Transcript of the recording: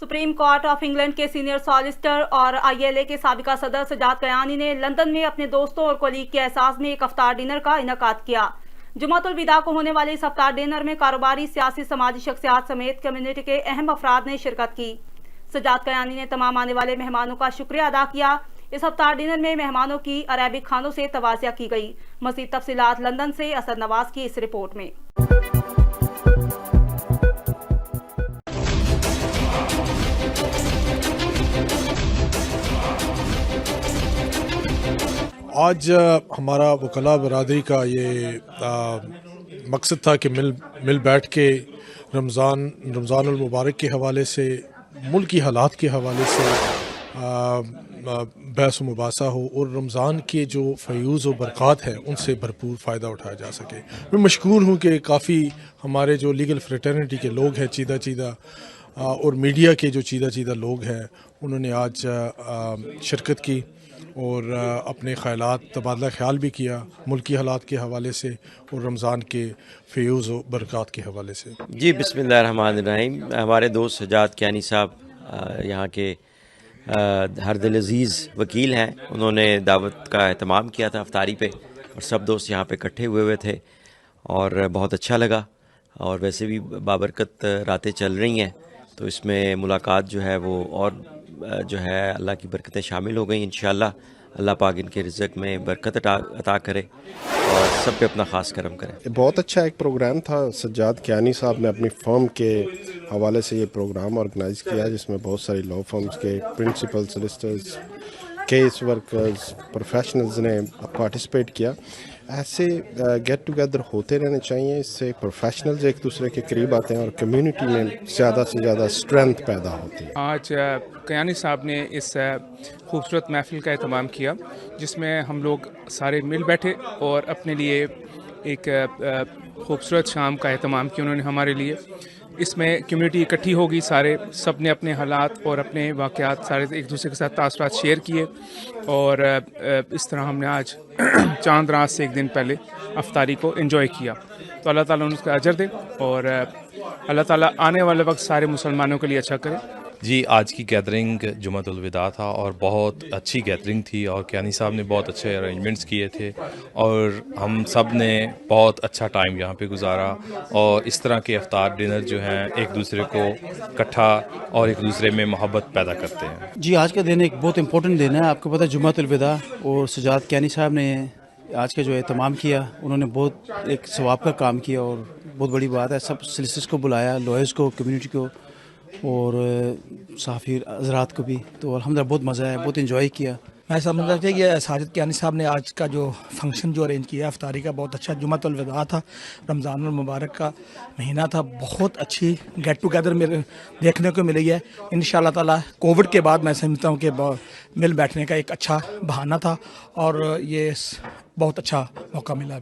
Supreme court of England के senior solicitor और ILA के साबिका सदर सजाद कयानी ने लंदन में अपने दोस्तों और कोलीग के एहसास में एक अफ्तार डिनर का इनेकाद किया। जुमातुल विदा को होने वाले इस अफ्तार डिनर में कारोबारी, सियासी, समाजी शख्सियात समेत कम्युनिटी के अहम अफराद ने शिरकत की। सजाद कयानी ने तमाम आने वाले मेहमानों का शुक्रिया अदा किया। इस अफ्तार डिनर में मेहमानों की अरेबिक खानों से तवाज़िया की गई। मज़ीद तफसीलात लंदन से असद नवाज की इस रिपोर्ट में। आज हमारा वकला बरादरी का ये मकसद था कि मिल बैठ के रमज़ानुल मुबारक के हवाले से, मुल्क की हालात के हवाले से बहस मुबासा हो और रमज़ान के जो फ़यूज़ व बरक़ात हैं उनसे भरपूर फ़ायदा उठाया जा सके। मैं मशकूर हूँ कि काफ़ी हमारे जो लीगल फ्रेटर्निटी के लोग हैं, चीदा और मीडिया के जो चीदा लोग हैं, उन्होंने आज शिरकत की और अपने ख़यालात तबादला ख्याल भी किया मुल्की हालात के हवाले से और रमज़ान के फ़यूज़ व बरक़ात के हवाले से। जी, बिस्मिल्लाहिर्रहमानिर्रहीम। हमारे दोस्त सजाद कियानी साहब यहाँ के हर दिल अज़ीज़ वकील हैं। उन्होंने दावत का एहतमाम किया था अफ्तारी पे और सब दोस्त यहाँ पे इकट्ठे हुए थे और बहुत अच्छा लगा। और वैसे भी बाबरकत रातें चल रही हैं, तो इसमें मुलाकात जो है वो और जो है अल्लाह की बरकतें शामिल हो गई। इंशाअल्लाह अल्लाह पाक इनके रिज़्क़ में बरकत अता करे और सब पे अपना ख़ास करम करे। बहुत अच्छा एक प्रोग्राम था। सज्जाद कियानी साहब ने अपनी फर्म के हवाले से ये प्रोग्राम ऑर्गेनाइज़ किया, जिसमें बहुत सारी लॉ फर्म्स के principal, solicitors, case workers, professionals ने पार्टिसिपेट किया। ऐसे गेट टुगेदर होते रहने चाहिए। इससे प्रोफेशनल्स एक दूसरे के करीब आते हैं और कम्युनिटी में ज़्यादा से ज़्यादा स्ट्रेंथ पैदा होती है। आज कयानी साहब ने इस खूबसूरत महफिल का एहतमाम किया, जिसमें हम लोग सारे मिल बैठे और अपने लिए एक खूबसूरत शाम का एहतमाम किया उन्होंने हमारे लिए। इसमें कम्युनिटी इकट्ठी होगी, सब ने अपने हालात और अपने वाक़यात सारे एक दूसरे के साथ तासुरात शेयर किए और इस तरह हमने आज चांद रात से एक दिन पहले अफ्तारी को एंजॉय किया। तो अल्लाह ताला उसका अजर दे और अल्लाह ताला आने वाले वक्त सारे मुसलमानों के लिए अच्छा करे। जी, आज की गैदरिंग जुमातुल विदा था और बहुत अच्छी गैदरिंग थी और कियानी साहब ने बहुत अच्छे अरेंजमेंट्स किए थे और हम सब ने बहुत अच्छा टाइम यहाँ पे गुजारा। और इस तरह के इफ्तार डिनर जो हैं एक दूसरे को इकट्ठा और एक दूसरे में मोहब्बत पैदा करते हैं। जी, आज का दिन एक बहुत इंपॉर्टेंट दिन है। आपको पता है जुमातुल विदा और सजाद कियानी साहब ने आज का जो एहतमाम किया, उन्होंने बहुत एक सवाब का काम किया और बहुत बड़ी बात है। सब सोलिसिटर्स को बुलाया, लॉयर्स को, कम्युनिटी को और सहाफ़ी हज़रात को भी। तो अल्हम्दुलिल्लाह बहुत मज़ा आया, बहुत इंजॉय किया। मैं समझता हूँ कि साजिद कियानी साहब ने आज का जो फंक्शन जो अरेंज किया अफ्तारी का, बहुत अच्छा। जुमातुल विदा था, रमज़ानुल मुबारक का महीना था, बहुत अच्छी गेट टुगेदर में देखने को मिली है। इंशाअल्लाह ताला कोविड के बाद मैं समझता हूँ कि मिल बैठने का एक अच्छा बहाना था और ये बहुत अच्छा मौका मिला।